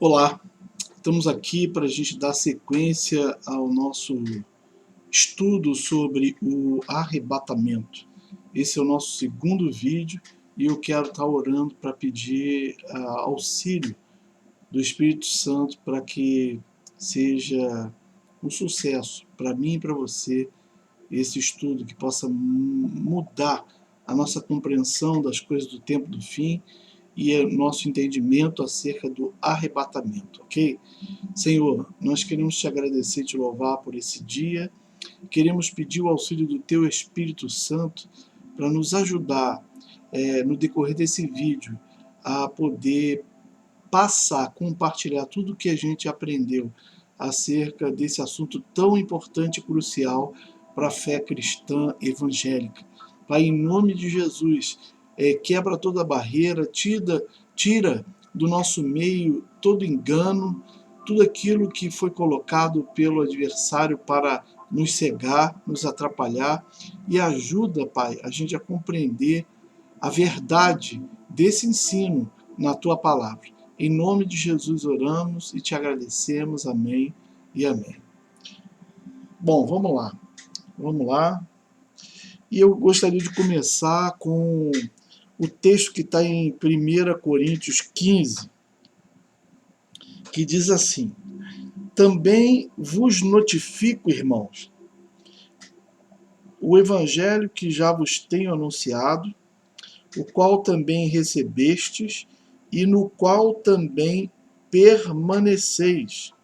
Olá, estamos aqui para a gente dar sequência ao nosso estudo sobre o arrebatamento. Esse é o nosso segundo vídeo e eu quero estar orando para pedir auxílio do Espírito Santo para que seja um sucesso para mim e para você esse estudo, que possa mudar a nossa compreensão das coisas do tempo do fim e o nosso entendimento acerca do arrebatamento, ok? Senhor, nós queremos te agradecer e te louvar por esse dia. Queremos pedir o auxílio do teu Espírito Santo para nos ajudar no decorrer desse vídeo a poder passar, compartilhar tudo o que a gente aprendeu acerca desse assunto tão importante e crucial para a fé cristã evangélica. Pai, em nome de Jesus, quebra toda barreira, tira do nosso meio todo engano, tudo aquilo que foi colocado pelo adversário para nos cegar, nos atrapalhar, e ajuda, Pai, a gente a compreender a verdade desse ensino na Tua palavra. Em nome de Jesus oramos e te agradecemos. Amém e amém. Bom, vamos lá. Vamos lá. E eu gostaria de começar com o texto que está em 1 Coríntios 15, que diz assim: Também vos notifico, irmãos, o evangelho que já vos tenho anunciado, o qual também recebestes e no qual também permaneceis,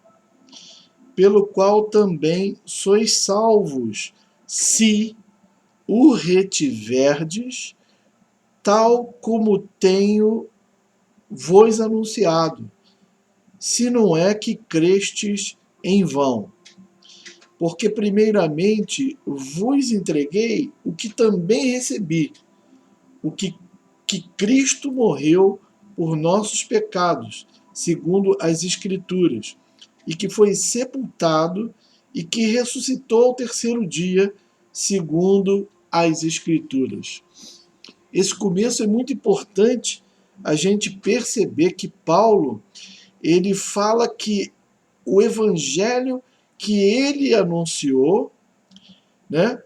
pelo qual também sois salvos, se o retiverdes, tal como tenho vos anunciado, se não é que crestes em vão. Porque primeiramente vos entreguei o que também recebi, o que Cristo morreu por nossos pecados, segundo as Escrituras, e que foi sepultado e que ressuscitou ao terceiro dia, segundo as Escrituras. Esse começo é muito importante a gente perceber que Paulo, ele fala que o evangelho que ele anunciou, né,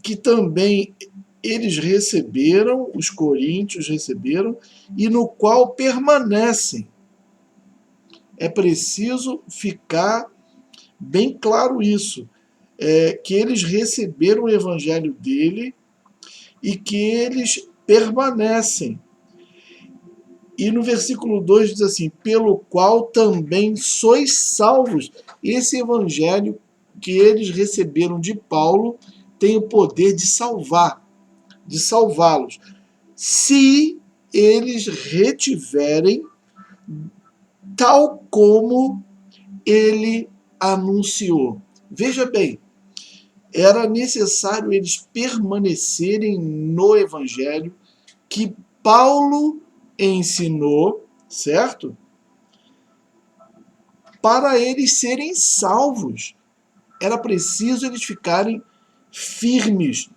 que também eles receberam, os coríntios receberam, e no qual permanecem. É preciso ficar bem claro isso, que eles receberam o evangelho dele e que eles permanecem. E no versículo 2 diz assim: pelo qual também sois salvos. Esse evangelho que eles receberam de Paulo tem o poder de salvar, de salvá-los, se eles retiverem tal como ele anunciou. Veja bem, era necessário eles permanecerem no evangelho que Paulo ensinou, certo? Para eles serem salvos. Era preciso eles ficarem firmes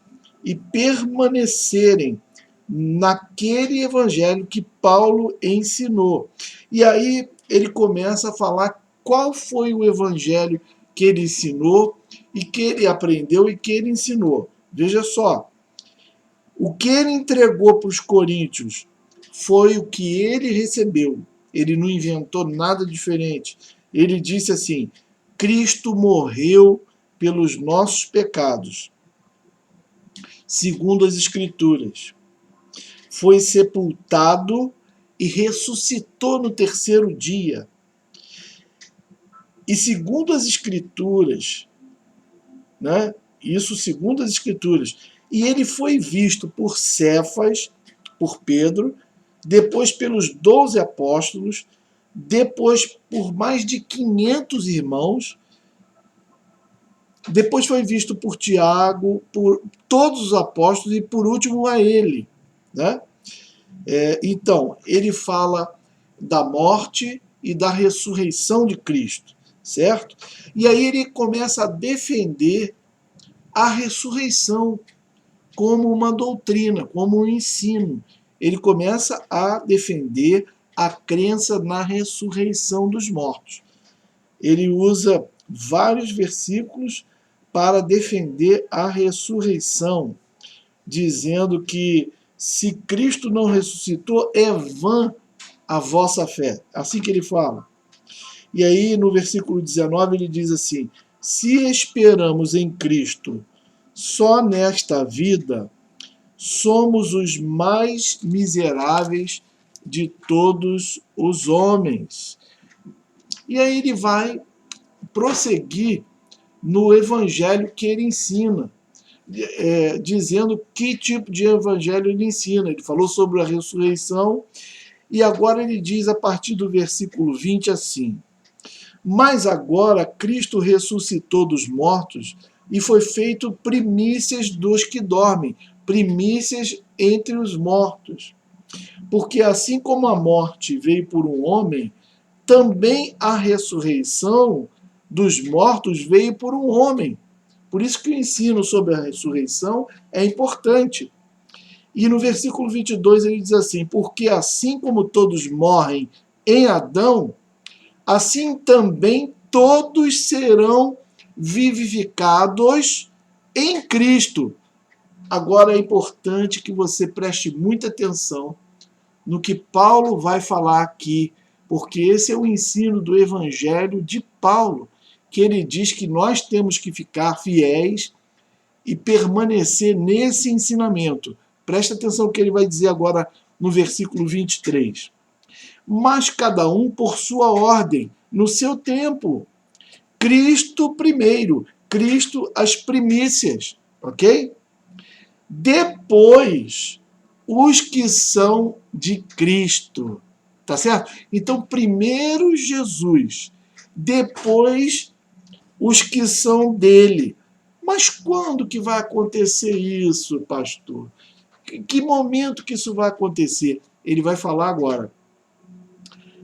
e permanecerem naquele evangelho que Paulo ensinou. E aí ele começa a falar qual foi o evangelho que ele ensinou e que ele aprendeu e que ele ensinou. Veja só, o que ele entregou para os coríntios foi o que ele recebeu. Ele não inventou nada diferente. Ele disse assim: Cristo morreu pelos nossos pecados, segundo as Escrituras. Foi sepultado e ressuscitou no terceiro dia. E segundo as Escrituras, né? Isso segundo as Escrituras. E ele foi visto por Cefas, por Pedro, depois pelos 12 apóstolos, depois por mais de 500 irmãos, depois foi visto por Tiago, por todos os apóstolos e por último a ele, né? Então, ele fala da morte e da ressurreição de Cristo, certo? E aí ele começa a defender a ressurreição como uma doutrina, como um ensino. Ele começa a defender a crença na ressurreição dos mortos. Ele usa vários versículos para defender a ressurreição, dizendo que se Cristo não ressuscitou, é vã a vossa fé. Assim que ele fala. E aí, no versículo 19, ele diz assim: se esperamos em Cristo só nesta vida, somos os mais miseráveis de todos os homens. E aí ele vai prosseguir no evangelho que ele ensina, dizendo que tipo de evangelho ele ensina. Ele falou sobre a ressurreição e agora ele diz a partir do versículo 20 assim: mas agora Cristo ressuscitou dos mortos e foi feito primícias dos que dormem, primícias entre os mortos. Porque assim como a morte veio por um homem, também a ressurreição dos mortos veio por um homem. Por isso que o ensino sobre a ressurreição é importante. E no versículo 22 ele diz assim: porque assim como todos morrem em Adão, assim também todos serão vivificados em Cristo. Agora é importante que você preste muita atenção no que Paulo vai falar aqui, porque esse é o ensino do Evangelho de Paulo, que ele diz que nós temos que ficar fiéis e permanecer nesse ensinamento. Presta atenção no que ele vai dizer agora no versículo 23. Mas cada um por sua ordem, no seu tempo. Cristo primeiro, Cristo as primícias, ok? Depois, os que são de Cristo, tá certo? Então, primeiro Jesus, depois os que são dele. Mas quando que vai acontecer isso, pastor? Que momento que isso vai acontecer? Ele vai falar agora.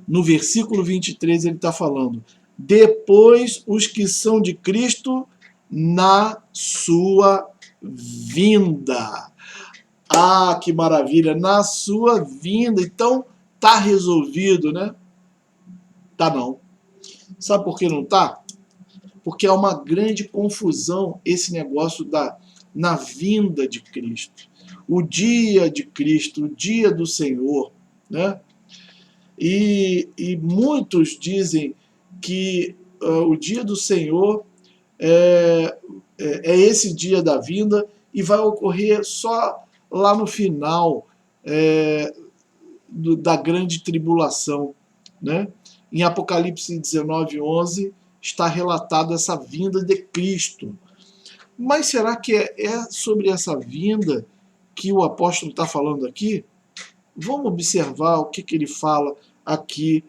No versículo 23 ele está falando: depois os que são de Cristo na sua vinda. Ah, que maravilha! Na sua vinda. Então, tá resolvido, né? Tá não. Sabe por que não tá? Porque há uma grande confusão esse negócio na vinda de Cristo. O dia de Cristo, o dia do Senhor, né? E muitos dizem que o dia do Senhor é esse dia da vinda e vai ocorrer só lá no final da grande tribulação, né? Em Apocalipse 19:11 está relatado essa vinda de Cristo. Mas será que é sobre essa vinda que o apóstolo está falando aqui? Vamos observar o que ele fala aqui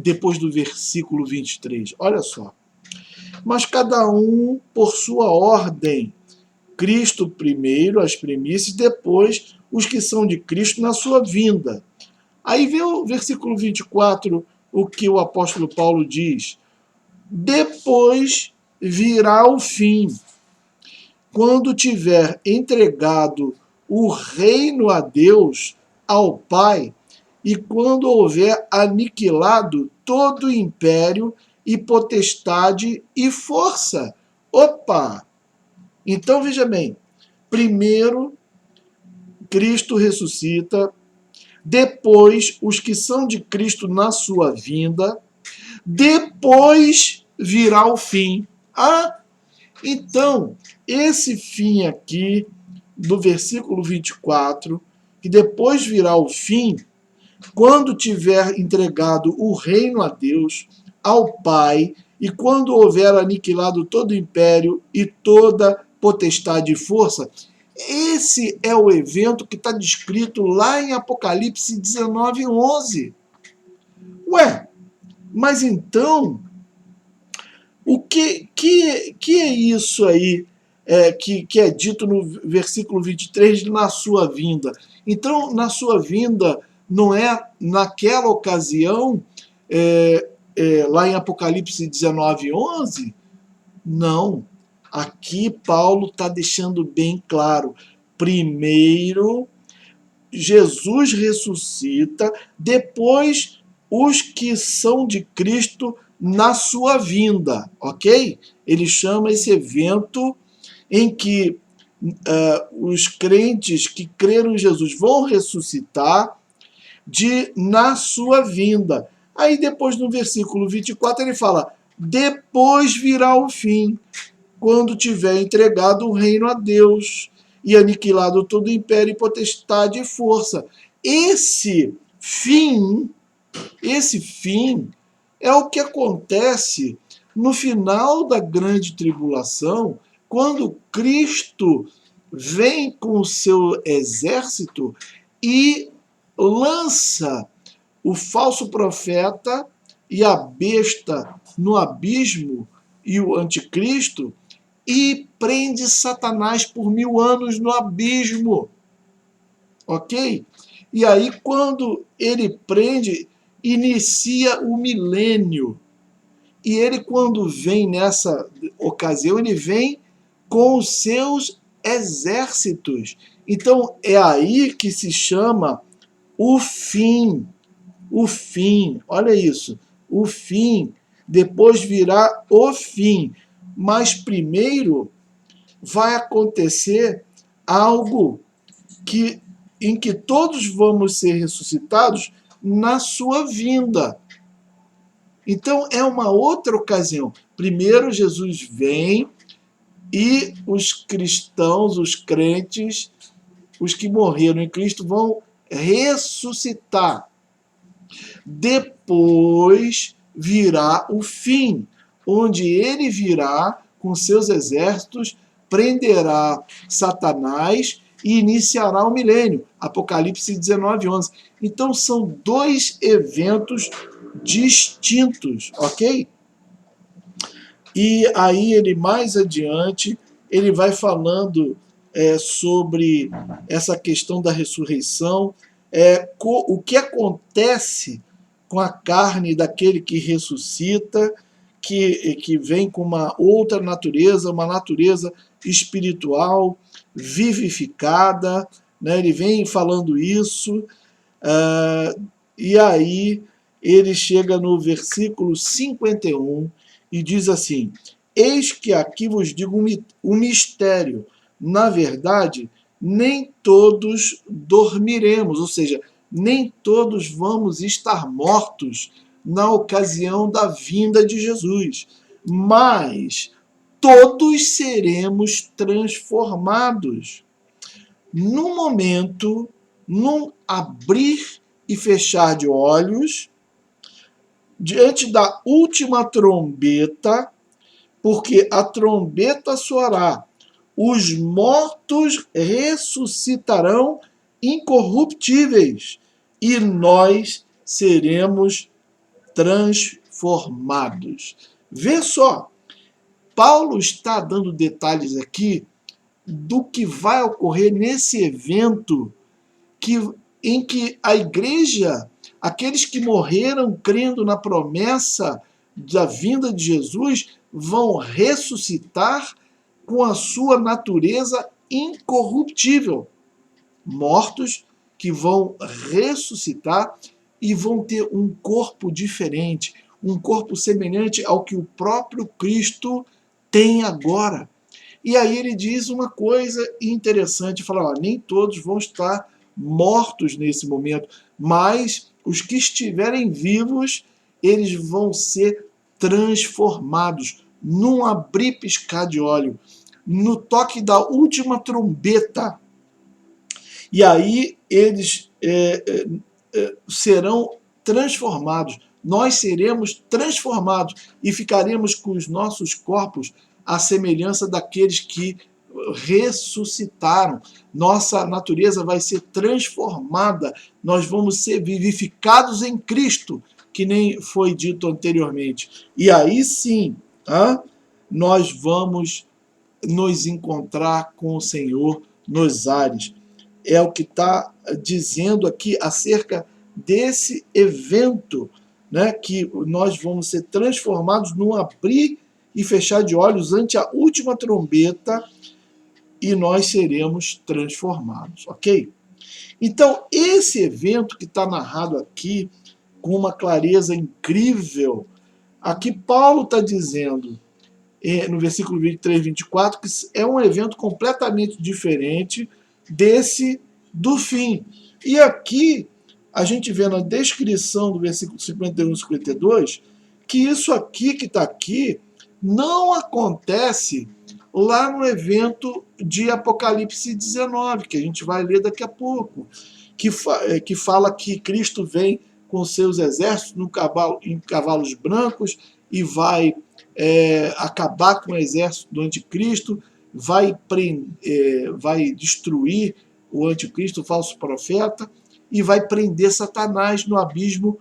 depois do versículo 23. Olha só. Mas cada um por sua ordem. Cristo primeiro, as primícias, depois os que são de Cristo na sua vinda. Aí vem o versículo 24, o que o apóstolo Paulo diz. Depois virá o fim, quando tiver entregado o reino a Deus, ao Pai, e quando houver aniquilado todo o império e potestade e força. Opa! Então veja bem, primeiro Cristo ressuscita, depois os que são de Cristo na sua vinda, depois virá o fim. Ah, então, esse fim aqui, do versículo 24, que depois virá o fim, quando tiver entregado o reino a Deus, ao Pai, e quando houver aniquilado todo o império e toda potestade e força. Esse é o evento que está descrito lá em Apocalipse 19:11. Ué, mas então, o que é isso aí que é dito no versículo 23, na sua vinda? Então, na sua vinda, não é naquela ocasião, lá em Apocalipse 19:11? Não. Aqui Paulo está deixando bem claro. Primeiro, Jesus ressuscita, depois os que são de Cristo na sua vinda, ok? Ele chama esse evento em que os crentes que creram em Jesus vão ressuscitar na sua vinda. Aí depois no versículo 24 ele fala, depois virá o fim, quando tiver entregado o reino a Deus e aniquilado todo império e potestade e força. Esse fim é o que acontece no final da grande tribulação, quando Cristo vem com o seu exército e lança o falso profeta e a besta no abismo e o anticristo e prende Satanás por 1000 anos no abismo, ok? E aí quando ele prende, inicia o milênio. E ele, quando vem nessa ocasião, ele vem com os seus exércitos. Então é aí que se chama o fim. O fim, olha isso, o fim, depois virá o fim. Mas primeiro vai acontecer algo em que todos vamos ser ressuscitados na sua vinda. Então é uma outra ocasião. Primeiro Jesus vem e os cristãos, os crentes, os que morreram em Cristo vão ressuscitar. Depois virá o fim, onde ele virá com seus exércitos, prenderá Satanás e iniciará o milênio. Apocalipse 19:11. Então são dois eventos distintos, ok? E aí ele mais adiante, ele vai falando sobre essa questão da ressurreição, o que acontece com a carne daquele que ressuscita, que vem com uma outra natureza, uma natureza espiritual, vivificada, né? Ele vem falando isso, e aí ele chega no versículo 51 e diz assim, eis que aqui vos digo um mistério, na verdade, nem todos dormiremos, ou seja, nem todos vamos estar mortos na ocasião da vinda de Jesus, mas todos seremos transformados. No momento, num abrir e fechar de olhos, diante da última trombeta, porque a trombeta soará, os mortos ressuscitarão incorruptíveis e nós seremos transformados. Vê só, Paulo está dando detalhes aqui do que vai ocorrer nesse evento em que a igreja, aqueles que morreram crendo na promessa da vinda de Jesus, vão ressuscitar com a sua natureza incorruptível. Mortos que vão ressuscitar e vão ter um corpo diferente, um corpo semelhante ao que o próprio Cristo tem agora. E aí ele diz uma coisa interessante, fala, nem todos vão estar mortos nesse momento, mas os que estiverem vivos, eles vão ser transformados num abrir e piscar de olho, no toque da última trombeta. E aí eles serão transformados, nós seremos transformados e ficaremos com os nossos corpos à semelhança daqueles que ressuscitaram. Nossa natureza vai ser transformada, nós vamos ser vivificados em Cristo, que nem foi dito anteriormente. E aí sim, nós vamos nos encontrar com o Senhor nos ares. É o que está dizendo aqui acerca desse evento, né, que nós vamos ser transformados num abrir e fechar de olhos ante a última trombeta e nós seremos transformados, ok? Então, esse evento que está narrado aqui, com uma clareza incrível, aqui Paulo está dizendo, no versículo 23, 24, que é um evento completamente diferente desse do fim. E aqui, a gente vê na descrição do versículo 51 e 52, que isso aqui que está aqui não acontece lá no evento de Apocalipse 19, que a gente vai ler daqui a pouco, que fala que Cristo vem com seus exércitos em cavalos brancos e vai acabar com o exército do anticristo, vai destruir o anticristo, o falso profeta, e vai prender Satanás no abismo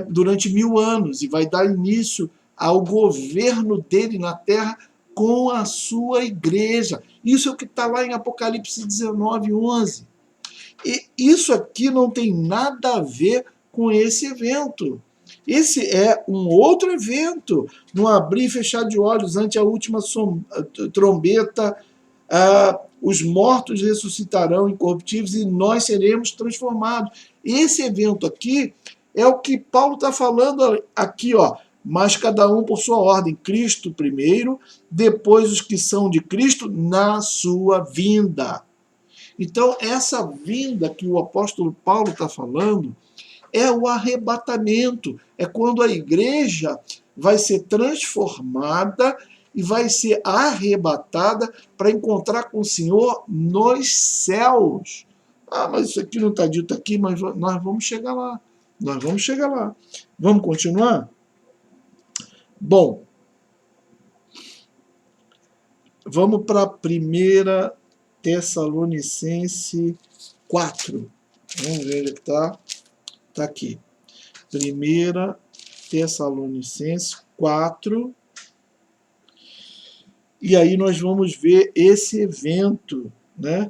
durante 1000 anos, e vai dar início ao governo dele na terra com a sua igreja. Isso é o que está lá em Apocalipse 19, 11. E isso aqui não tem nada a ver com esse evento. Esse é um outro evento, no abrir e fechar de olhos ante a última trombeta, os mortos ressuscitarão incorruptíveis e nós seremos transformados. Esse evento aqui é o que Paulo está falando aqui, ó. Mas cada um por sua ordem. Cristo primeiro, depois os que são de Cristo na sua vinda. Então, essa vinda que o apóstolo Paulo está falando é o arrebatamento. É quando a igreja vai ser transformada e vai ser arrebatada para encontrar com o Senhor nos céus. Mas isso aqui não está dito aqui, mas nós vamos chegar lá. Nós vamos chegar lá. Vamos continuar? Bom, vamos para a 1 Tessalonicense 4. Vamos ver onde é que está. Está aqui. 1 Tessalonicense 4. E aí nós vamos ver esse evento, né,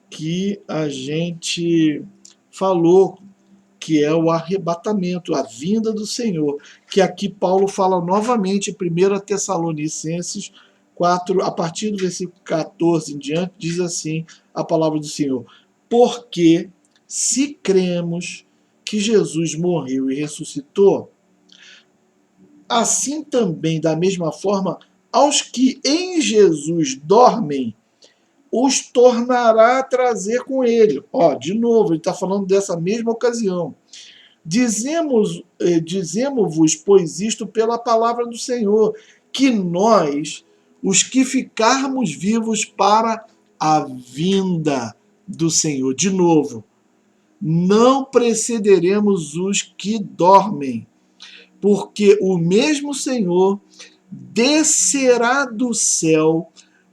que a gente falou, que é o arrebatamento, a vinda do Senhor, que aqui Paulo fala novamente em 1 Tessalonicenses 4, a partir do versículo 14 em diante, diz assim a palavra do Senhor: porque se cremos que Jesus morreu e ressuscitou, assim também, da mesma forma, aos que em Jesus dormem, os tornará a trazer com ele. Ó, de novo, ele está falando dessa mesma ocasião. Dizemos-vos, pois, isto pela palavra do Senhor, que nós, os que ficarmos vivos para a vinda do Senhor, de novo, não precederemos os que dormem, porque o mesmo Senhor descerá do céu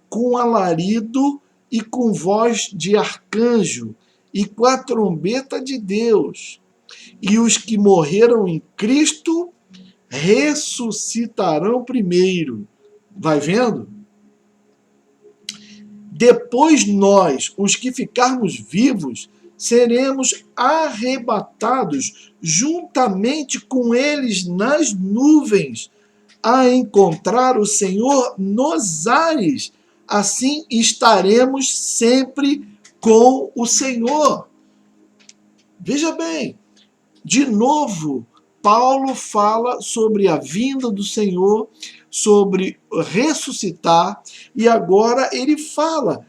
com alarido e com voz de arcanjo e com a trombeta de Deus. E os que morreram em Cristo ressuscitarão primeiro. Vai vendo? Depois nós, os que ficarmos vivos, seremos arrebatados juntamente com eles nas nuvens, a encontrar o Senhor nos ares. Assim estaremos sempre com o Senhor. Veja bem, de novo, Paulo fala sobre a vinda do Senhor, sobre ressuscitar, e agora ele fala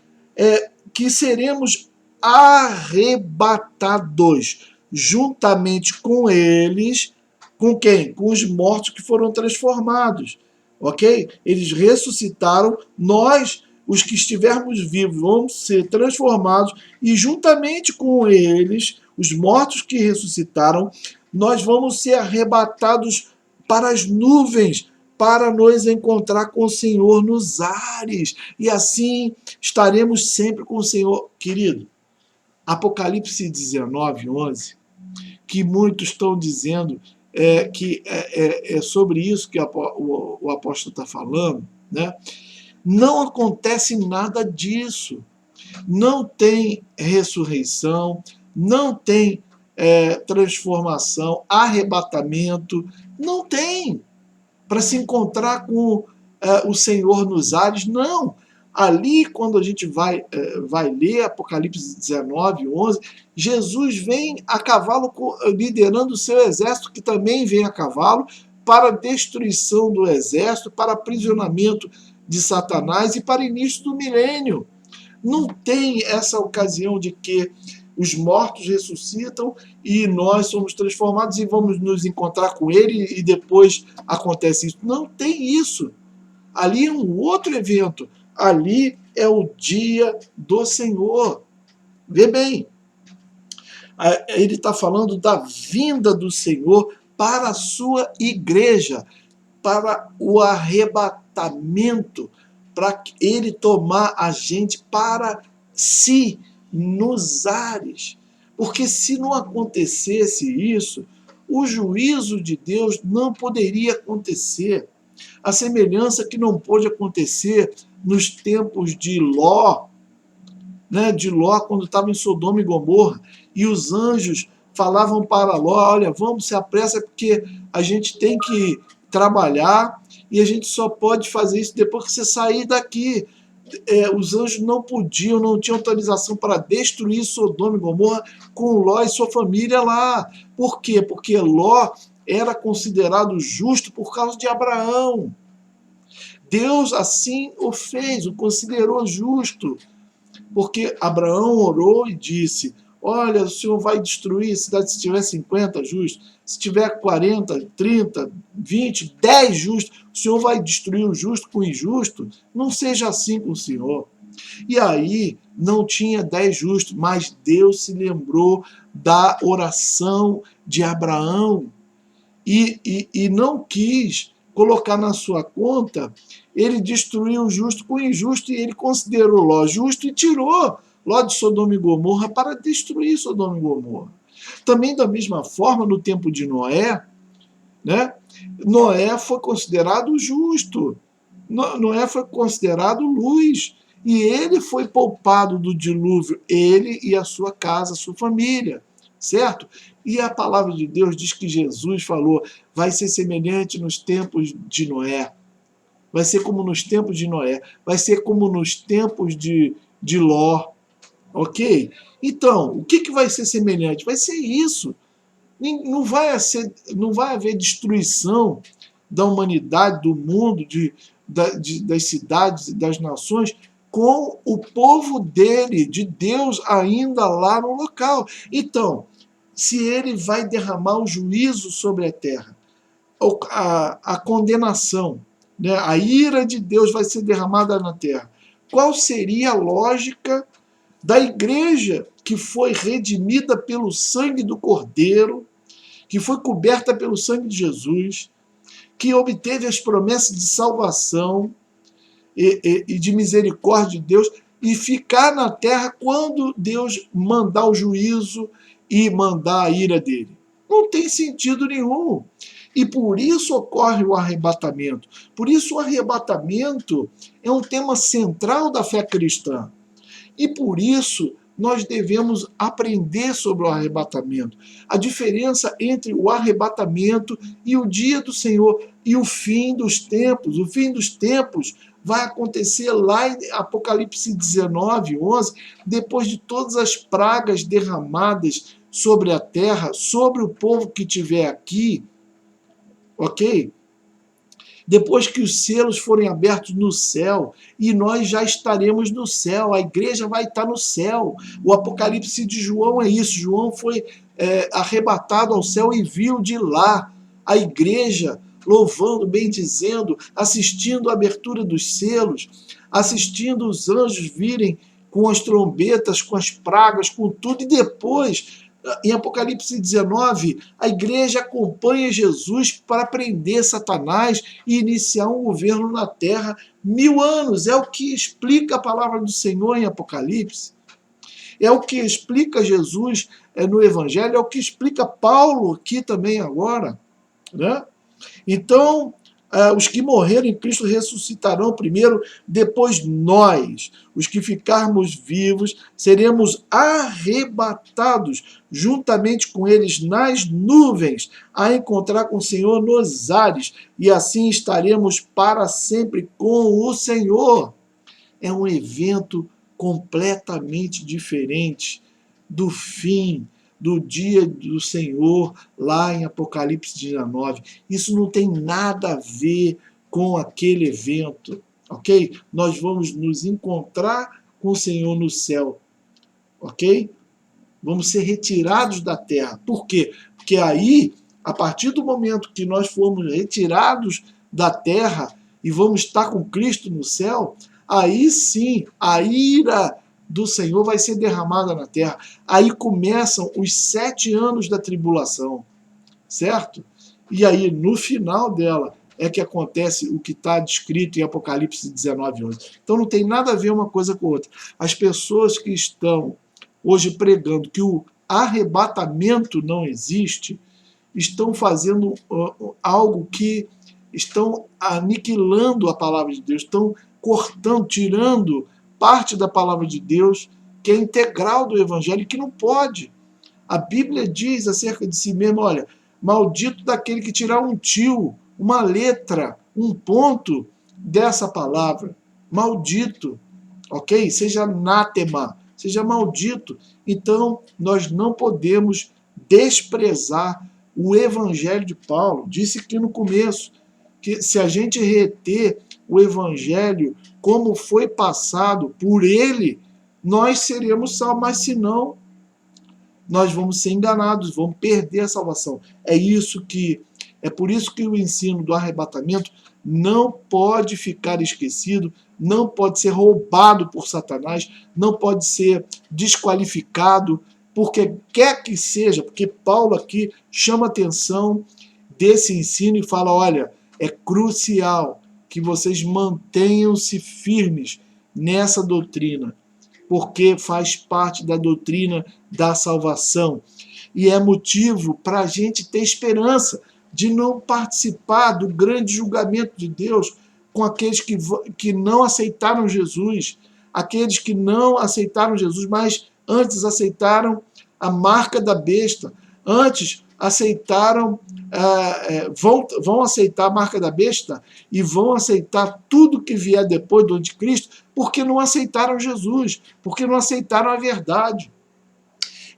que seremos arrebatados juntamente com eles. Com quem? Com os mortos que foram transformados. Ok? Eles ressuscitaram, nós, os que estivermos vivos, vamos ser transformados e juntamente com eles, os mortos que ressuscitaram, nós vamos ser arrebatados para as nuvens, para nos encontrar com o Senhor nos ares. E assim estaremos sempre com o Senhor. Querido, Apocalipse 19, 11, que muitos estão dizendo que é sobre isso que o apóstolo está falando, né? Não acontece nada disso. Não tem ressurreição, não tem transformação, arrebatamento, não tem para se encontrar com o Senhor nos ares, não. Ali, quando a gente vai ler Apocalipse 19, 11, Jesus vem a cavalo liderando o seu exército, que também vem a cavalo, para a destruição do exército, para aprisionamento de Satanás e para o início do milênio. Não tem essa ocasião de que os mortos ressuscitam e nós somos transformados e vamos nos encontrar com ele e depois acontece isso. Não tem isso. Ali é um outro evento. Ali é o dia do Senhor. Vê bem, ele está falando da vinda do Senhor para a sua igreja, para o arrebatamento, para ele tomar a gente para si, nos ares. Porque se não acontecesse isso, o juízo de Deus não poderia acontecer. A semelhança que não pôde acontecer nos tempos de Ló, né, de Ló quando estava em Sodoma e Gomorra, e os anjos falavam para Ló, olha, vamos, se apressa porque a gente tem que trabalhar e a gente só pode fazer isso depois que você sair daqui. Os anjos não podiam, não tinham autorização para destruir Sodoma e Gomorra com Ló e sua família lá. Por quê? Porque Ló era considerado justo por causa de Abraão. Deus assim o fez, o considerou justo, porque Abraão orou e disse, olha, o Senhor vai destruir a cidade se tiver 50 justos, se tiver 40, 30, 20, 10 justos, o Senhor vai destruir o justo com o injusto? Não seja assim com o Senhor. E aí não tinha 10 justos, mas Deus se lembrou da oração de Abraão e não quis colocar na sua conta, ele destruiu o justo com o injusto e ele considerou Ló justo e tirou Ló de Sodoma e Gomorra para destruir Sodoma e Gomorra. Também da mesma forma, no tempo de Noé, né, Noé foi considerado justo, Noé foi considerado luz, e ele foi poupado do dilúvio, ele e a sua casa, a sua família, certo? E a palavra de Deus diz que Jesus falou, vai ser semelhante nos tempos de Noé, vai ser como nos tempos de Noé, vai ser como nos tempos de Ló, ok? Então, o que vai ser semelhante? Vai ser isso. Não vai haver destruição da humanidade, do mundo, das cidades e das nações, com o povo dele, de Deus, ainda lá no local. Então, se ele vai derramar o juízo sobre a terra, a condenação, né, a ira de Deus vai ser derramada na terra, qual seria a lógica da igreja que foi redimida pelo sangue do Cordeiro, que foi coberta pelo sangue de Jesus, que obteve as promessas de salvação e de misericórdia de Deus, e ficar na terra quando Deus mandar o juízo e mandar a ira dele? Não tem sentido nenhum. E por isso ocorre o arrebatamento. Por isso o arrebatamento é um tema central da fé cristã. E por isso nós devemos aprender sobre o arrebatamento. A diferença entre o arrebatamento e o dia do Senhor e o fim dos tempos. O fim dos tempos vai acontecer lá em Apocalipse 19, 11, depois de todas as pragas derramadas sobre a terra, sobre o povo que estiver aqui, ok? Depois que os selos forem abertos no céu, e nós já estaremos no céu, a igreja vai estar no céu. O Apocalipse de João é isso, João foi arrebatado ao céu e viu de lá a igreja louvando, bendizendo, assistindo a abertura dos selos, assistindo os anjos virem com as trombetas, com as pragas, com tudo, e depois, em Apocalipse 19, a igreja acompanha Jesus para prender Satanás e iniciar um governo na terra 1000 anos. É o que explica a palavra do Senhor em Apocalipse. É o que explica Jesus no Evangelho, é o que explica Paulo aqui também agora, né? Então, os que morreram em Cristo ressuscitarão primeiro, depois nós, os que ficarmos vivos, seremos arrebatados juntamente com eles nas nuvens, a encontrar com o Senhor nos ares, e assim estaremos para sempre com o Senhor. é um evento completamente diferente do fim, do dia do Senhor, lá em Apocalipse 19. Isso não tem nada a ver com aquele evento, ok? Nós vamos nos encontrar com o Senhor no céu, ok? Vamos ser retirados da terra. Por quê? Porque aí, a partir do momento que nós formos retirados da terra e vamos estar com Cristo no céu, aí sim, a ira do Senhor vai ser derramada na terra. Aí começam os 7 anos da tribulação, certo? E aí, no final dela, é que acontece o que está descrito em Apocalipse 19:11. Então não tem nada a ver uma coisa com outra. As pessoas que estão hoje pregando que o arrebatamento não existe, estão fazendo algo que estão aniquilando a palavra de Deus, estão cortando, tirando parte da palavra de Deus, que é integral do evangelho, que não pode. A Bíblia diz acerca de si mesma, olha, maldito daquele que tirar um tio, uma letra, um ponto dessa palavra. Maldito, ok? Seja anátema, seja maldito. Então, nós não podemos desprezar o evangelho de Paulo. Disse aqui no começo que se a gente reter o evangelho como foi passado por ele, nós seremos salvos, mas se não, nós vamos ser enganados, vamos perder a salvação. É por isso que o ensino do arrebatamento não pode ficar esquecido, não pode ser roubado por Satanás, não pode ser desqualificado, porque quer que seja, porque Paulo aqui chama atenção desse ensino e fala, olha, é crucial que vocês mantenham-se firmes nessa doutrina, porque faz parte da doutrina da salvação. E é motivo para a gente ter esperança de não participar do grande julgamento de Deus com aqueles que não aceitaram Jesus, aqueles que não aceitaram Jesus, mas antes aceitaram a marca da besta, antes aceitaram, vão aceitar a marca da besta e vão aceitar tudo que vier depois do anticristo, porque não aceitaram Jesus, porque não aceitaram a verdade.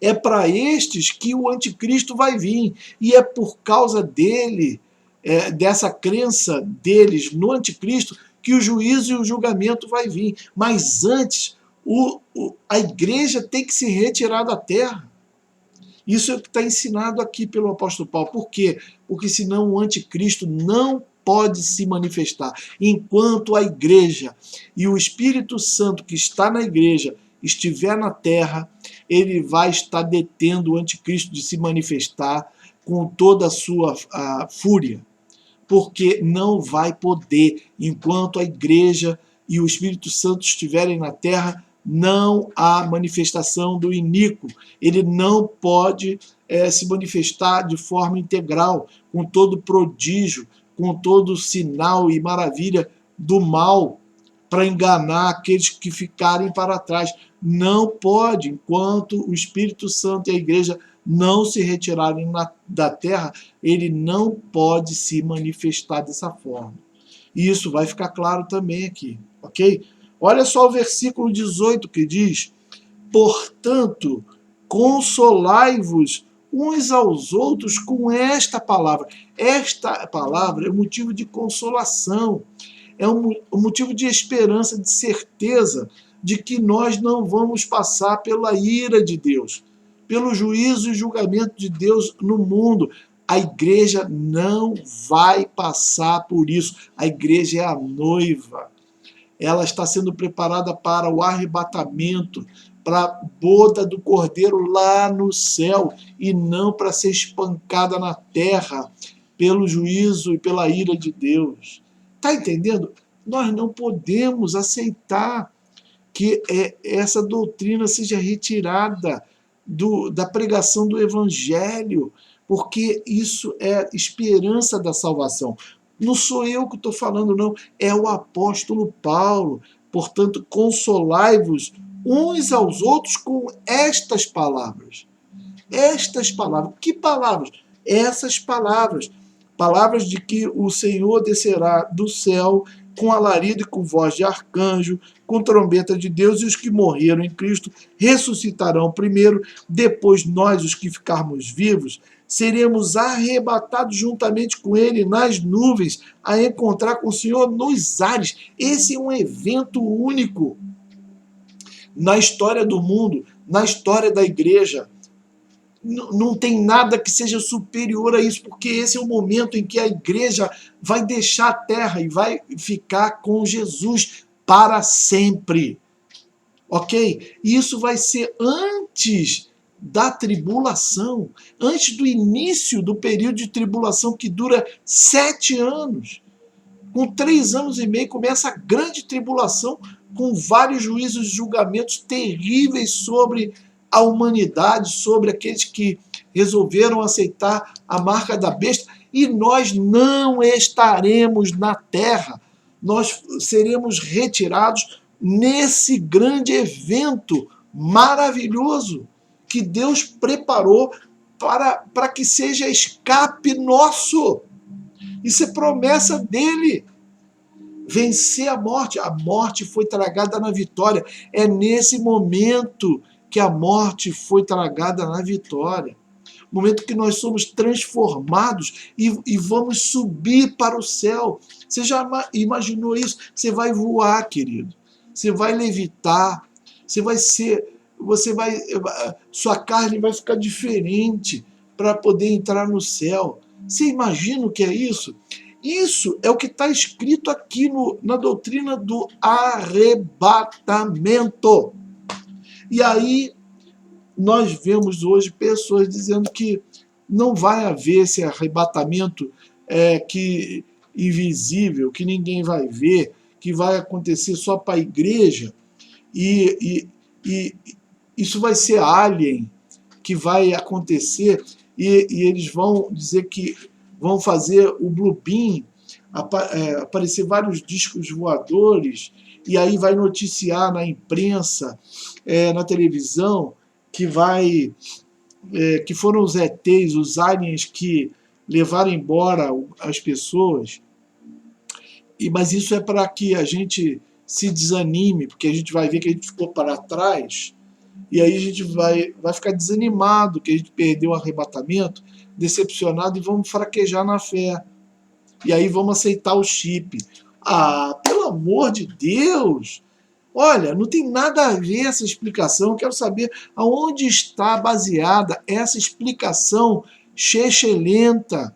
É para estes que o anticristo vai vir, e é por causa dele, dessa crença deles no anticristo, que o juízo e o julgamento vai vir. Mas antes, a igreja tem que se retirar da terra. Isso é o que está ensinado aqui pelo apóstolo Paulo. Por quê? Porque senão o anticristo não pode se manifestar. Enquanto a igreja e o Espírito Santo que está na igreja estiver na terra, ele vai estar detendo o anticristo de se manifestar com toda a sua fúria. Porque não vai poder, enquanto a igreja e o Espírito Santo estiverem na terra, não há manifestação do iníquo. Ele não pode se manifestar de forma integral, com todo prodígio, com todo sinal e maravilha do mal, para enganar aqueles que ficarem para trás. Não pode, enquanto o Espírito Santo e a igreja não se retirarem da terra, ele não pode se manifestar dessa forma. E isso vai ficar claro também aqui, ok? Olha só o versículo 18 que diz: portanto, consolai-vos uns aos outros com esta palavra. Esta palavra é motivo de consolação, é um motivo de esperança, de certeza de que nós não vamos passar pela ira de Deus, pelo juízo e julgamento de Deus no mundo. A igreja não vai passar por isso. A igreja é a noiva. Ela está sendo preparada para o arrebatamento, para a boda do Cordeiro lá no céu, e não para ser espancada na terra pelo juízo e pela ira de Deus. Está entendendo? Nós não podemos aceitar que essa doutrina seja retirada da pregação do Evangelho, porque isso é esperança da salvação. Não sou eu que estou falando, não, é o apóstolo Paulo. Portanto, consolai-vos uns aos outros com estas palavras. Estas palavras. Que palavras? Essas palavras. Palavras de que o Senhor descerá do céu com alarido e com voz de arcanjo, com trombeta de Deus, e os que morreram em Cristo ressuscitarão primeiro. Depois nós, os que ficarmos vivos, seremos arrebatados juntamente com ele nas nuvens, a encontrar com o Senhor nos ares. Esse é um evento único na história do mundo, na história da igreja. Não tem nada que seja superior a isso, porque esse é o momento em que a igreja vai deixar a terra e vai ficar com Jesus para sempre. Ok? E isso vai ser antes da tribulação, antes do início do período de tribulação, que dura 7 anos. Com 3 anos e meio começa a grande tribulação, com vários juízos e julgamentos terríveis sobre a humanidade, sobre aqueles que resolveram aceitar a marca da besta, e nós não estaremos na terra, nós seremos retirados nesse grande evento maravilhoso que Deus preparou para que seja escape nosso. Isso é promessa dele. Vencer a morte foi tragada na vitória. É nesse momento que a morte foi tragada na vitória. Momento que nós somos transformados e vamos subir para o céu. Você já imaginou isso? Você vai voar, querido. Você vai levitar. Sua carne vai ficar diferente para poder entrar no céu. Você imagina o que é isso? Isso é o que está escrito aqui na doutrina do arrebatamento. E aí nós vemos hoje pessoas dizendo que não vai haver esse arrebatamento invisível, que ninguém vai ver, que vai acontecer só para a igreja, e isso vai ser alien, que vai acontecer, e eles vão dizer que vão fazer o Blue Beam, aparecer vários discos voadores, e aí vai noticiar na imprensa, na televisão, que foram os ETs, os aliens que levaram embora as pessoas. Mas isso é para que a gente se desanime, porque a gente vai ver que a gente ficou para trás, e aí a gente vai ficar desanimado, que a gente perdeu o arrebatamento, decepcionado, e vamos fraquejar na fé. E aí vamos aceitar o chip. Pelo amor de Deus! Olha, não tem nada a ver essa explicação. Eu quero saber aonde está baseada essa explicação chechelenta,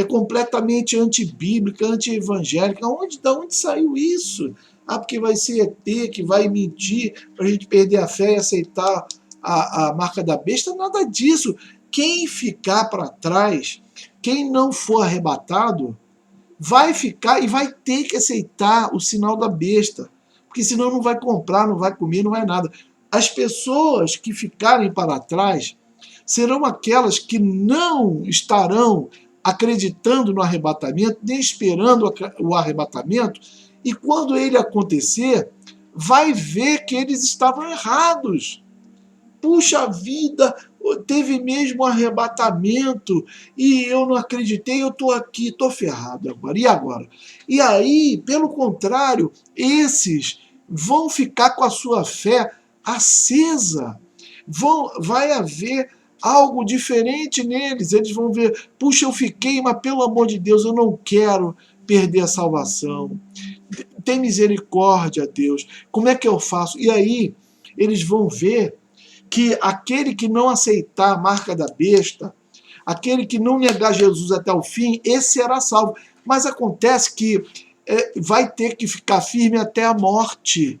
completamente antibíblica, anti-evangélica. Da onde saiu isso? Porque vai ser ET, que vai mentir para a gente perder a fé e aceitar a marca da besta. Nada disso. Quem ficar para trás, quem não for arrebatado, vai ficar e vai ter que aceitar o sinal da besta, porque senão não vai comprar, não vai comer, não vai nada. As pessoas que ficarem para trás serão aquelas que não estarão acreditando no arrebatamento, nem esperando o arrebatamento, e quando ele acontecer, vai ver que eles estavam errados. Puxa vida, teve mesmo arrebatamento e eu não acreditei, eu estou aqui, estou ferrado agora. E agora? E aí, pelo contrário, esses vão ficar com a sua fé acesa. Vai haver algo diferente neles. Eles vão ver, puxa, eu fiquei, mas pelo amor de Deus, eu não quero perder a salvação. Tem misericórdia, Deus. Como é que eu faço? E aí, eles vão ver que aquele que não aceitar a marca da besta, aquele que não negar Jesus até o fim, esse será salvo. Mas acontece que vai ter que ficar firme até a morte.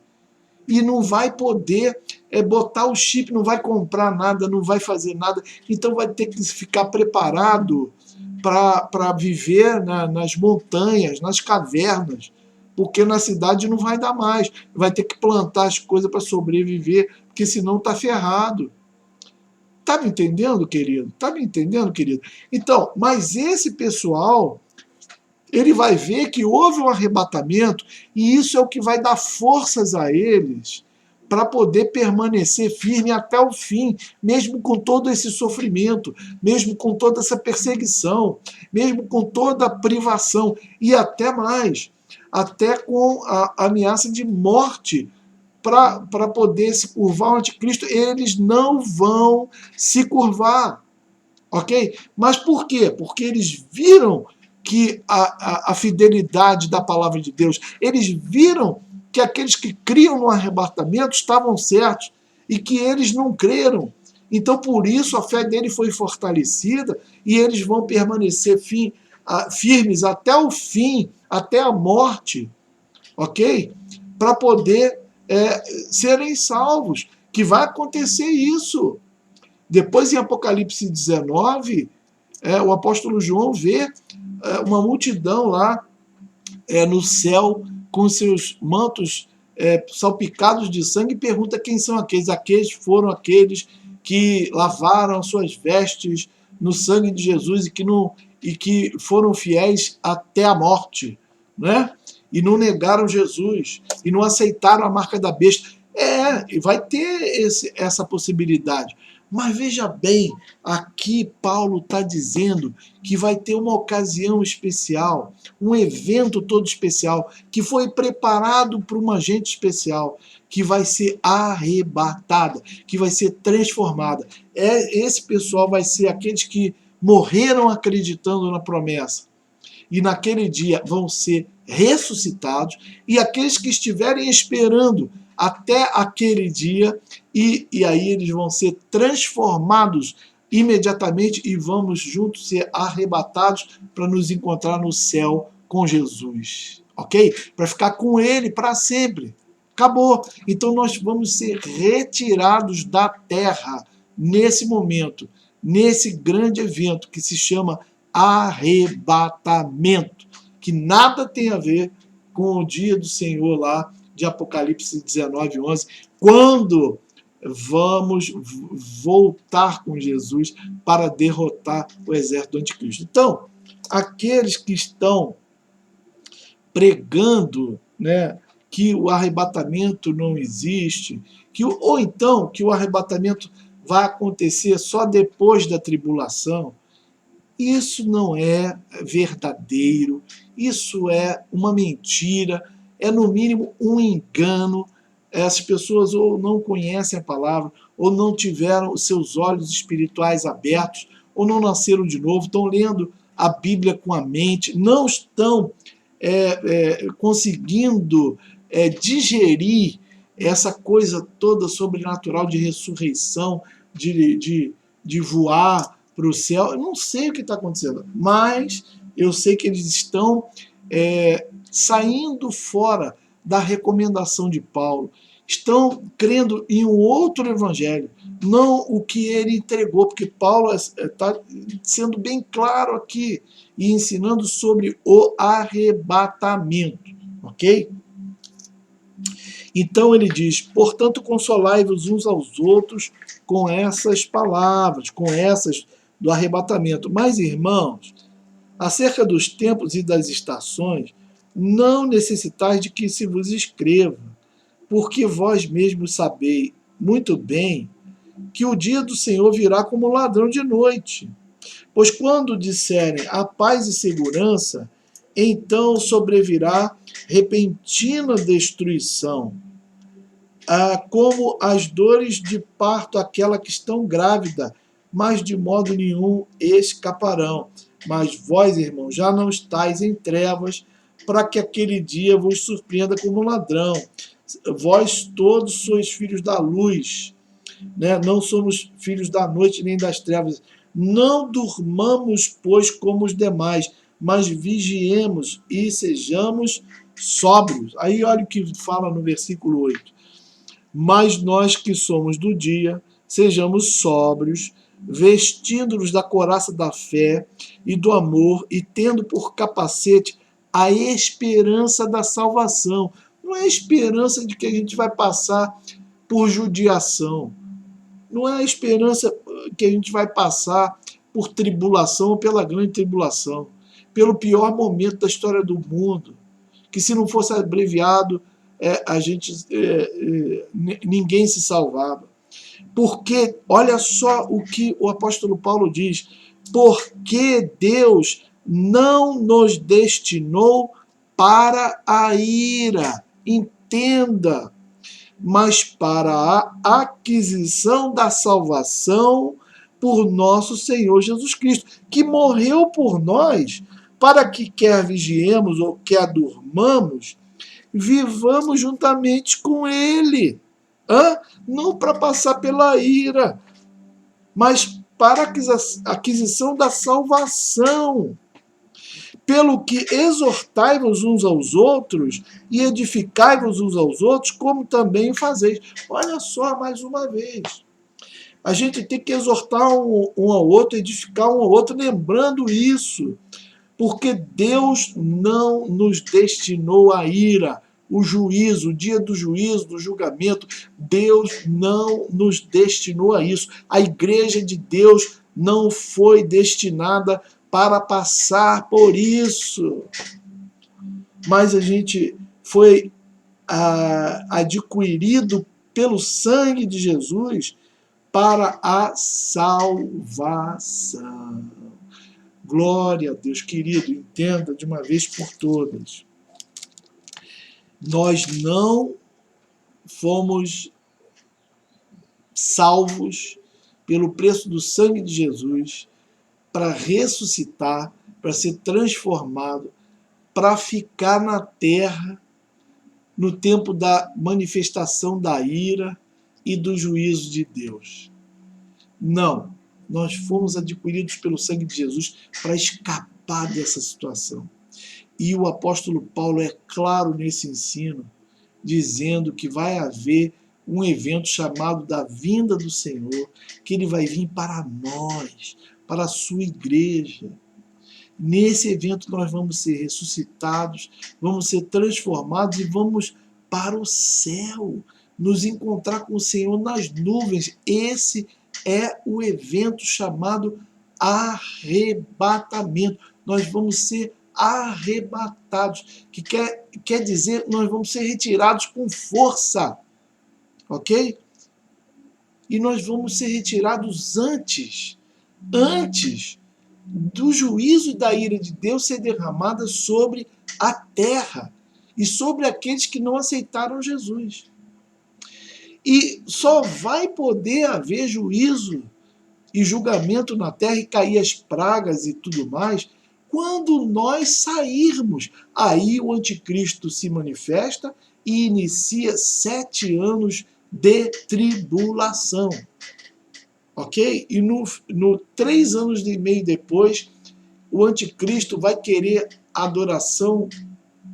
E não vai poder botar o chip, não vai comprar nada, não vai fazer nada. Então vai ter que ficar preparado para viver nas montanhas, nas cavernas, porque na cidade não vai dar mais. Vai ter que plantar as coisas para sobreviver, porque senão está ferrado. Está me entendendo, querido? Está me entendendo, querido? Então, mas esse pessoal, ele vai ver que houve um arrebatamento, e isso é o que vai dar forças a eles para poder permanecer firme até o fim, mesmo com todo esse sofrimento, mesmo com toda essa perseguição, mesmo com toda a privação, e até mais, até com a ameaça de morte para poder se curvar ao anticristo, eles não vão se curvar, ok? Mas por quê? Porque eles viram que a fidelidade da palavra de Deus, eles viram que aqueles que criam no arrebatamento estavam certos e que eles não creram. Então, por isso, a fé dele foi fortalecida e eles vão permanecer firmes até o fim, até a morte, ok? Para poder serem salvos, que vai acontecer isso. Depois, em Apocalipse 19, o apóstolo João vê uma multidão lá no céu com seus mantos salpicados de sangue e pergunta quem são aqueles. Aqueles foram aqueles que lavaram suas vestes no sangue de Jesus e que foram fiéis até a morte, né? E não negaram Jesus, e não aceitaram a marca da besta. Vai ter essa possibilidade. Mas veja bem, aqui Paulo está dizendo que vai ter uma ocasião especial, um evento todo especial, que foi preparado por uma gente especial, que vai ser arrebatada, que vai ser transformada. Esse pessoal vai ser aqueles que morreram acreditando na promessa. E naquele dia vão ser ressuscitados, e aqueles que estiverem esperando até aquele dia, e aí eles vão ser transformados imediatamente e vamos juntos ser arrebatados para nos encontrar no céu com Jesus, ok? Para ficar com ele para sempre. Acabou. Então nós vamos ser retirados da terra nesse momento, nesse grande evento que se chama arrebatamento, que nada tem a ver com o dia do Senhor lá de Apocalipse 19, 11, quando vamos voltar com Jesus para derrotar o exército do anticristo. Então, aqueles que estão pregando, né, que o arrebatamento não existe, ou então que o arrebatamento vai acontecer só depois da tribulação, isso não é verdadeiro, isso é uma mentira, é no mínimo um engano. Essas pessoas ou não conhecem a palavra, ou não tiveram os seus olhos espirituais abertos, ou não nasceram de novo, estão lendo a Bíblia com a mente, não estão conseguindo digerir essa coisa toda sobrenatural de ressurreição, de voar para o céu. Eu não sei o que está acontecendo, mas eu sei que eles estão saindo fora da recomendação de Paulo, estão crendo em um outro evangelho, não o que ele entregou, porque Paulo está sendo bem claro aqui e ensinando sobre o arrebatamento, ok? Então ele diz, portanto, consolai-vos uns aos outros com essas palavras, com essas do arrebatamento. Mas, irmãos, acerca dos tempos e das estações, não necessitais de que se vos escreva, porque vós mesmos sabeis muito bem que o dia do Senhor virá como ladrão de noite. Pois quando disserem a paz e segurança, então sobrevirá repentina destruição, como as dores de parto àquela que estão grávida, mas de modo nenhum escaparão. Mas vós, irmãos, já não estáis em trevas, para que aquele dia vos surpreenda como ladrão. Vós todos sois filhos da luz, né? Não somos filhos da noite nem das trevas. Não durmamos, pois, como os demais, mas vigiemos e sejamos sóbrios. Aí olha o que fala no versículo 8. Mas nós que somos do dia, sejamos sóbrios, vestindo-nos da couraça da fé e do amor, e tendo por capacete a esperança da salvação. Não é a esperança de que a gente vai passar por judiação. Não é a esperança que a gente vai passar por tribulação ou pela grande tribulação, pelo pior momento da história do mundo, que se não fosse abreviado, ninguém se salvava. Porque, olha só o que o apóstolo Paulo diz, porque Deus não nos destinou para a ira. Entenda, mas para a aquisição da salvação por nosso Senhor Jesus Cristo, que morreu por nós, para que quer vigiemos ou quer durmamos, vivamos juntamente com Ele. Não para passar pela ira, mas para a aquisição da salvação. Pelo que exortai-vos uns aos outros e edificai-vos uns aos outros, como também fazeis. Olha só, mais uma vez. A gente tem que exortar um ao outro, edificar um ao outro, lembrando isso. Porque Deus não nos destinou à ira, o juízo, o dia do juízo, do julgamento. Deus não nos destinou a isso. A igreja de Deus não foi destinada para passar por isso. Mas a gente foi adquirido pelo sangue de Jesus para a salvação. Glória a Deus, querido, entenda de uma vez por todas. Nós não fomos salvos pelo preço do sangue de Jesus para ressuscitar, para ser transformado, para ficar na terra no tempo da manifestação da ira e do juízo de Deus. Não, nós fomos adquiridos pelo sangue de Jesus para escapar dessa situação. E o apóstolo Paulo é claro nesse ensino, dizendo que vai haver um evento chamado da vinda do Senhor, que ele vai vir para nós, para a sua igreja. Nesse evento nós vamos ser ressuscitados, vamos ser transformados e vamos para o céu, nos encontrar com o Senhor nas nuvens. Esse é o evento chamado arrebatamento. Nós vamos ser arrebatados, que quer dizer nós vamos ser retirados com força, ok? E nós vamos ser retirados antes do juízo e da ira de Deus ser derramada sobre a terra e sobre aqueles que não aceitaram Jesus. E só vai poder haver juízo e julgamento na terra e cair as pragas e tudo mais quando nós sairmos. Aí o anticristo se manifesta e inicia 7 anos de tribulação. Ok? E no 3 anos e meio depois, o anticristo vai querer adoração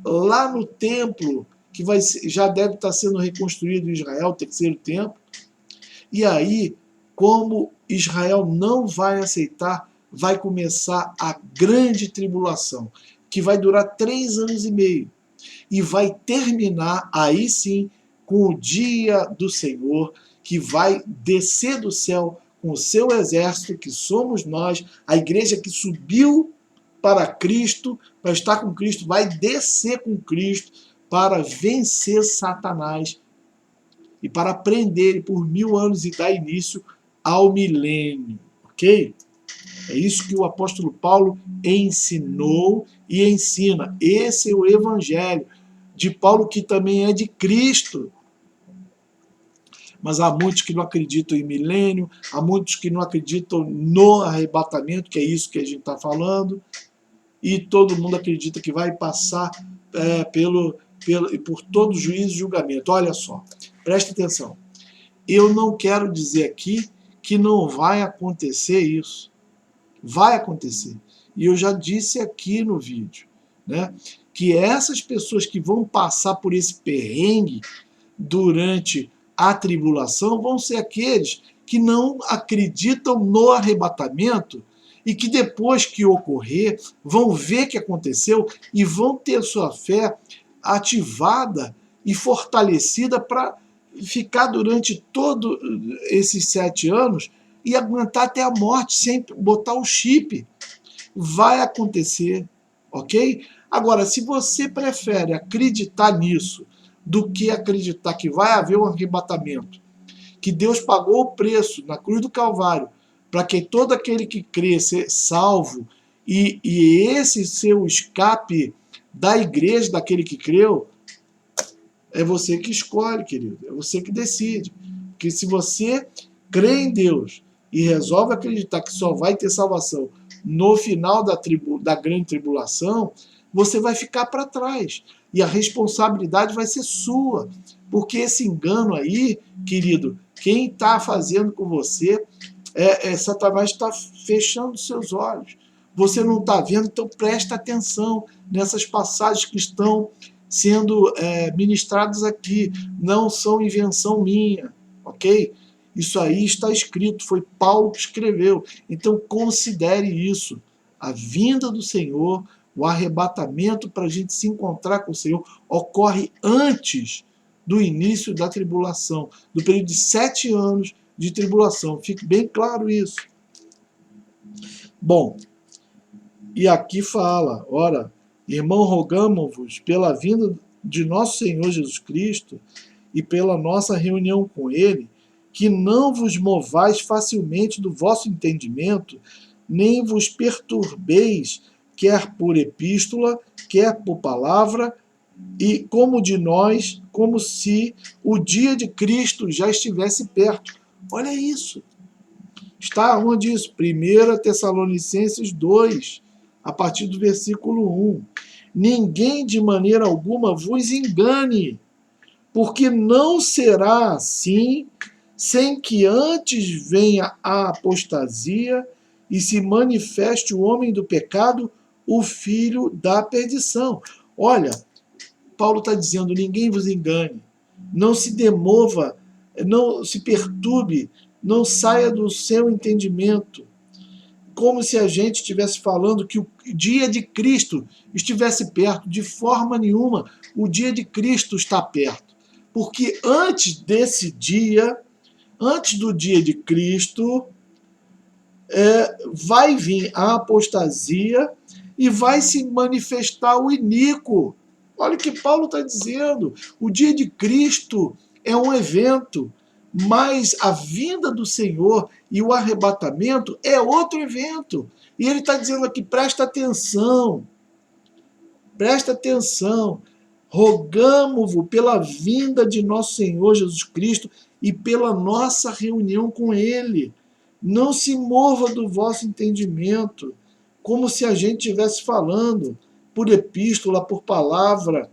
lá no templo, que já deve estar sendo reconstruído em Israel, o 3º templo. E aí, como Israel não vai aceitar, vai começar a grande tribulação, que vai durar 3 anos e meio. E vai terminar, aí sim, com o dia do Senhor, que vai descer do céu com o seu exército, que somos nós, a igreja que subiu para Cristo, para estar com Cristo, vai descer com Cristo para vencer Satanás e para prender ele por 1000 anos e dar início ao milênio, ok? É isso que o apóstolo Paulo ensinou e ensina. Esse é o evangelho de Paulo, que também é de Cristo. Mas há muitos que não acreditam em milênio, há muitos que não acreditam no arrebatamento, que é isso que a gente está falando, e todo mundo acredita que vai passar por todo juízo e julgamento. Olha só, presta atenção. Eu não quero dizer aqui que não vai acontecer isso. Vai acontecer. E eu já disse aqui no vídeo, né, que essas pessoas que vão passar por esse perrengue durante a tribulação vão ser aqueles que não acreditam no arrebatamento e que depois que ocorrer vão ver que aconteceu e vão ter sua fé ativada e fortalecida para ficar durante todos esses 7 anos e aguentar até a morte sem botar o chip. Vai acontecer, ok? Agora, se você prefere acreditar nisso do que acreditar que vai haver um arrebatamento, que Deus pagou o preço na cruz do Calvário para que todo aquele que crê seja salvo e esse ser o escape da igreja, daquele que creu, É você que escolhe, querido. É você que decide. Porque se você crê em Deus e resolve acreditar que só vai ter salvação no final da grande tribulação, você vai ficar para trás. E a responsabilidade vai ser sua. Porque esse engano aí, querido, quem está fazendo com você, Satanás está fechando seus olhos. Você não está vendo, então presta atenção nessas passagens que estão sendo ministradas aqui. Não são invenção minha, ok? Isso aí está escrito, foi Paulo que escreveu. Então considere isso. A vinda do Senhor, o arrebatamento para a gente se encontrar com o Senhor, ocorre antes do início da tribulação, do período de 7 anos de tribulação. Fique bem claro isso. Bom, e aqui fala, ora, irmão, rogamo-vos pela vinda de nosso Senhor Jesus Cristo e pela nossa reunião com Ele, que não vos movais facilmente do vosso entendimento, nem vos perturbeis, quer por epístola, quer por palavra, e como de nós, como se o dia de Cristo já estivesse perto. Olha isso. Está onde isso? 1 Tessalonicenses 2, a partir do versículo 1. Ninguém de maneira alguma vos engane, porque não será assim, sem que antes venha a apostasia e se manifeste o homem do pecado, o filho da perdição. Olha, Paulo está dizendo, ninguém vos engane, não se demova, não se perturbe, não saia do seu entendimento, como se a gente estivesse falando que o dia de Cristo estivesse perto. De forma nenhuma, o dia de Cristo está perto. Porque antes desse dia, antes do dia de Cristo, vai vir a apostasia e vai se manifestar o iníquo. Olha o que Paulo está dizendo. O dia de Cristo é um evento, mas a vinda do Senhor e o arrebatamento é outro evento. E ele está dizendo aqui, presta atenção, rogamo-vos pela vinda de nosso Senhor Jesus Cristo e pela nossa reunião com Ele. Não se mova do vosso entendimento, como se a gente estivesse falando por epístola, por palavra,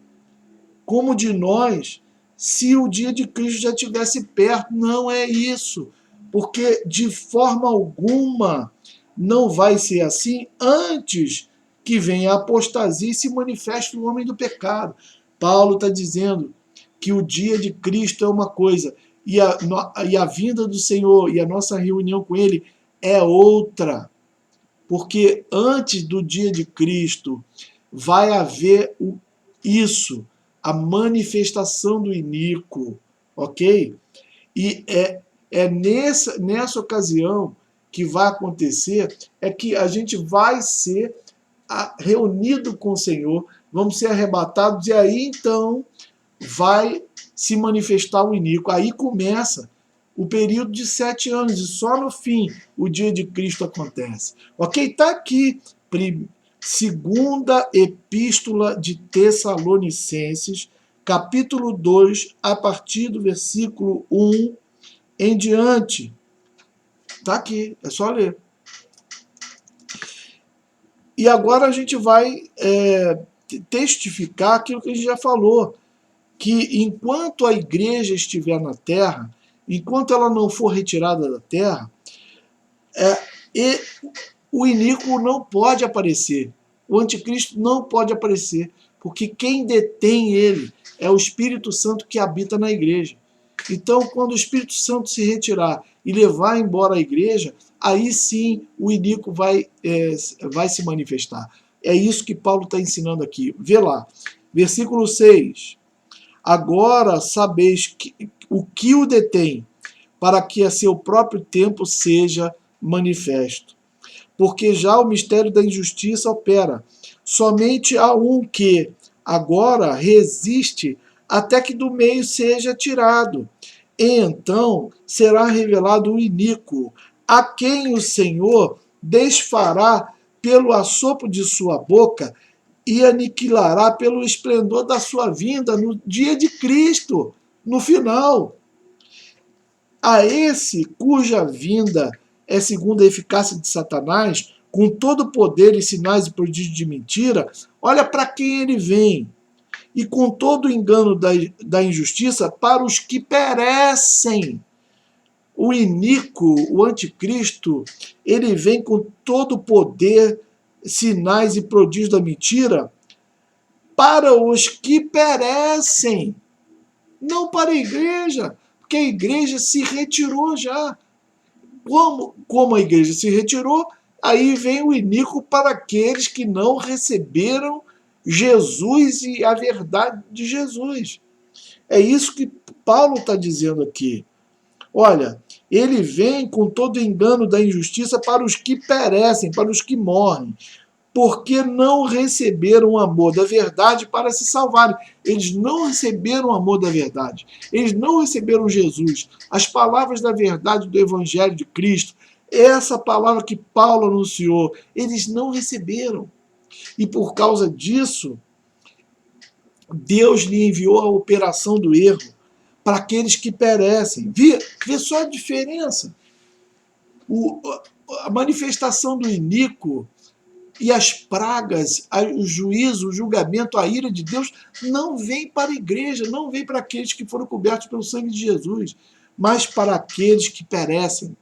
como de nós, se o dia de Cristo já estivesse perto. Não é isso, porque de forma alguma não vai ser assim antes que venha a apostasia e se manifeste o homem do pecado. Paulo está dizendo que o dia de Cristo é uma coisa, e a vinda do Senhor e a nossa reunião com Ele é outra. Porque antes do dia de Cristo vai haver isso, a manifestação do iníquo, ok? E é nessa ocasião que vai acontecer, é que a gente vai ser reunido com o Senhor, vamos ser arrebatados, e aí então vai se manifestar o iníquo. Aí começa o período de 7 anos, e só no fim o dia de Cristo acontece. Ok? Está aqui, segunda epístola de Tessalonicenses, capítulo 2, a partir do versículo 1 em diante. Está aqui, é só ler. E agora a gente vai testificar aquilo que a gente já falou, que enquanto a igreja estiver na terra, enquanto ela não for retirada da terra, o iníquo não pode aparecer, o anticristo não pode aparecer, porque quem detém ele é o Espírito Santo que habita na igreja. Então, quando o Espírito Santo se retirar e levar embora a igreja, aí sim o iníquo vai se manifestar. É isso que Paulo está ensinando aqui. Vê lá, versículo 6. Agora sabeis o que o detém, para que a seu próprio tempo seja manifesto. Porque já o mistério da injustiça opera. Somente há um que agora resiste até que do meio seja tirado. E então será revelado o iníquo, a quem o Senhor desfará pelo assopro de sua boca, e aniquilará pelo esplendor da sua vinda no dia de Cristo, no final. A esse cuja vinda é segundo a eficácia de Satanás, com todo o poder e sinais e prodígios de mentira, olha para quem ele vem. E com todo o engano da injustiça para os que perecem. O iníquo, o anticristo, ele vem com todo o poder, sinais e prodígios da mentira para os que perecem, não para a igreja, porque a igreja se retirou já. Como a igreja se retirou, aí vem o iníquo para aqueles que não receberam Jesus e a verdade de Jesus. É isso que Paulo está dizendo aqui. Olha, ele vem com todo o engano da injustiça para os que perecem, para os que morrem, porque não receberam o amor da verdade para se salvarem. Eles não receberam o amor da verdade. Eles não receberam Jesus. As palavras da verdade do Evangelho de Cristo, essa palavra que Paulo anunciou, eles não receberam. E por causa disso, Deus lhe enviou a operação do erro para aqueles que perecem. Vê só a diferença. A manifestação do iníquo e as pragas, o juízo, o julgamento, a ira de Deus não vem para a igreja, não vem para aqueles que foram cobertos pelo sangue de Jesus, mas para aqueles que perecem,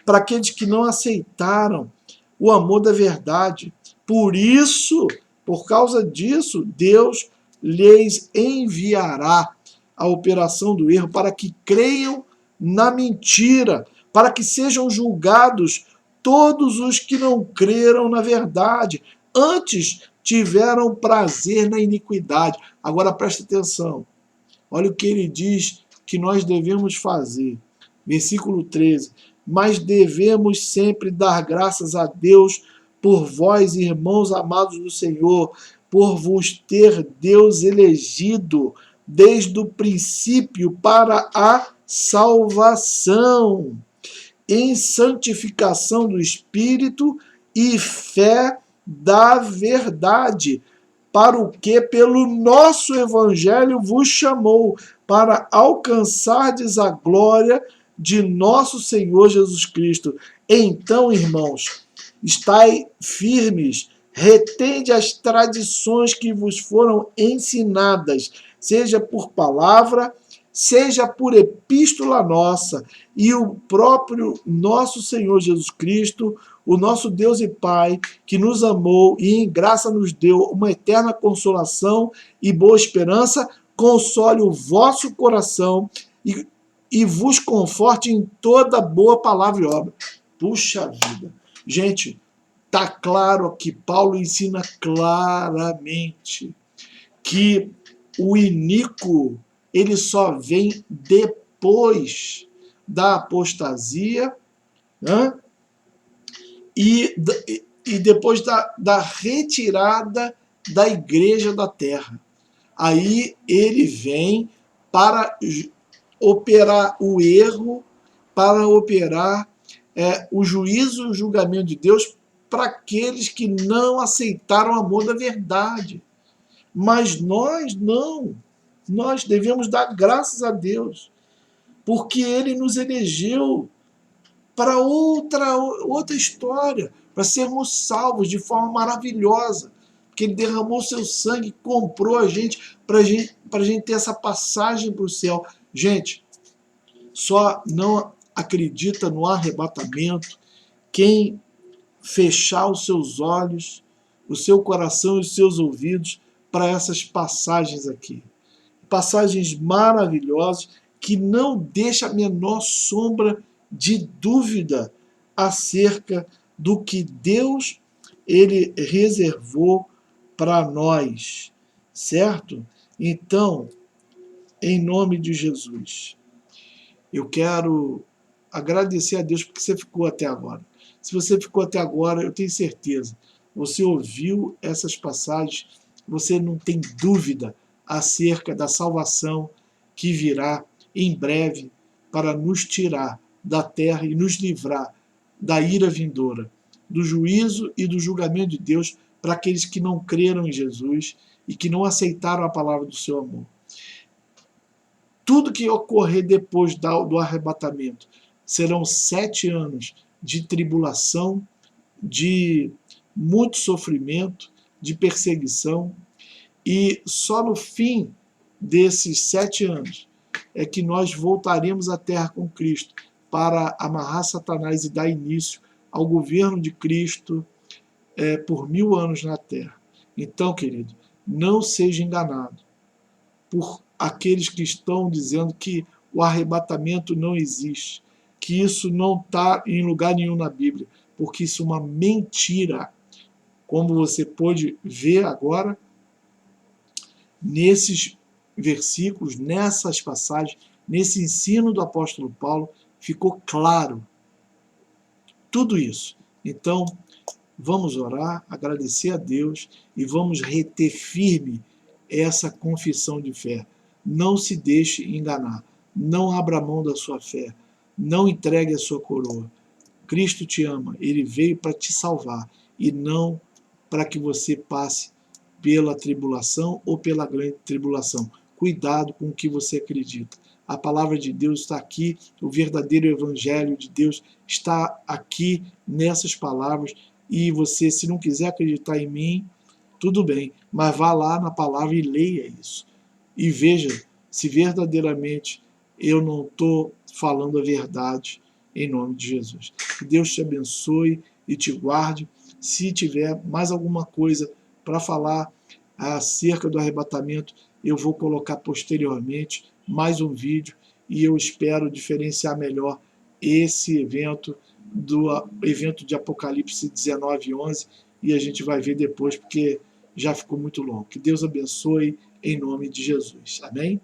para aqueles que não aceitaram o amor da verdade. Por isso, por causa disso, Deus lhes enviará a operação do erro para que creiam na mentira, para que sejam julgados todos os que não creram na verdade, antes tiveram prazer na iniquidade. Agora presta atenção, olha o que ele diz que nós devemos fazer. Versículo 13. Mas devemos sempre dar graças a Deus por vós, irmãos amados do Senhor, por vos ter Deus elegido desde o princípio para a salvação, em santificação do Espírito e fé da verdade, para o que pelo nosso Evangelho vos chamou, para alcançardes a glória de nosso Senhor Jesus Cristo. Então, irmãos, estai firmes, retende as tradições que vos foram ensinadas, seja por palavra, seja por epístola nossa, e o próprio nosso Senhor Jesus Cristo, o nosso Deus e Pai, que nos amou e em graça nos deu uma eterna consolação e boa esperança, console o vosso coração e vos conforte em toda boa palavra e obra. Puxa vida! Gente, tá claro aqui, Paulo ensina claramente que o iníquo ele só vem depois da apostasia, né? e depois da retirada da igreja da terra. Aí ele vem para operar o erro, para operar o juízo e o julgamento de Deus para aqueles que não aceitaram o amor da verdade. Mas nós não. Nós devemos dar graças a Deus, porque Ele nos elegeu para outra história, para sermos salvos de forma maravilhosa, porque Ele derramou seu sangue, comprou a gente, para a gente ter essa passagem para o céu. Gente, só não acredita no arrebatamento quem fechar os seus olhos, o seu coração e os seus ouvidos para essas passagens aqui. Passagens maravilhosas que não deixa a menor sombra de dúvida acerca do que Deus ele reservou para nós, certo? Então, em nome de Jesus, eu quero agradecer a Deus porque você ficou até agora. Se você ficou até agora, eu tenho certeza, você ouviu essas passagens, você não tem dúvida acerca da salvação que virá em breve para nos tirar da terra e nos livrar da ira vindoura, do juízo e do julgamento de Deus para aqueles que não creram em Jesus e que não aceitaram a palavra do seu amor. Tudo que ocorrer depois do arrebatamento serão 7 anos de tribulação, de muito sofrimento, de perseguição, e só no fim desses 7 anos é que nós voltaremos à terra com Cristo para amarrar Satanás e dar início ao governo de Cristo por 1000 anos na terra. Então, querido, não seja enganado por aqueles que estão dizendo que o arrebatamento não existe, que isso não está em lugar nenhum na Bíblia, porque isso é uma mentira. Como você pôde ver agora, nesses versículos, nessas passagens, nesse ensino do apóstolo Paulo, ficou claro tudo isso. Então, vamos orar, agradecer a Deus e vamos reter firme essa confissão de fé. Não se deixe enganar. Não abra mão da sua fé. Não entregue a sua coroa. Cristo te ama. Ele veio para te salvar e não para que você passe pela tribulação ou pela grande tribulação. Cuidado com o que você acredita. A palavra de Deus está aqui, o verdadeiro evangelho de Deus está aqui nessas palavras, e você, se não quiser acreditar em mim, tudo bem, mas vá lá na palavra e leia isso. E veja se verdadeiramente eu não estou falando a verdade em nome de Jesus. Que Deus te abençoe e te guarde. Se tiver mais alguma coisa para falar acerca do arrebatamento, eu vou colocar posteriormente mais um vídeo e eu espero diferenciar melhor esse evento do evento de Apocalipse 19:11, e a gente vai ver depois porque já ficou muito longo. Que Deus abençoe em nome de Jesus. Amém?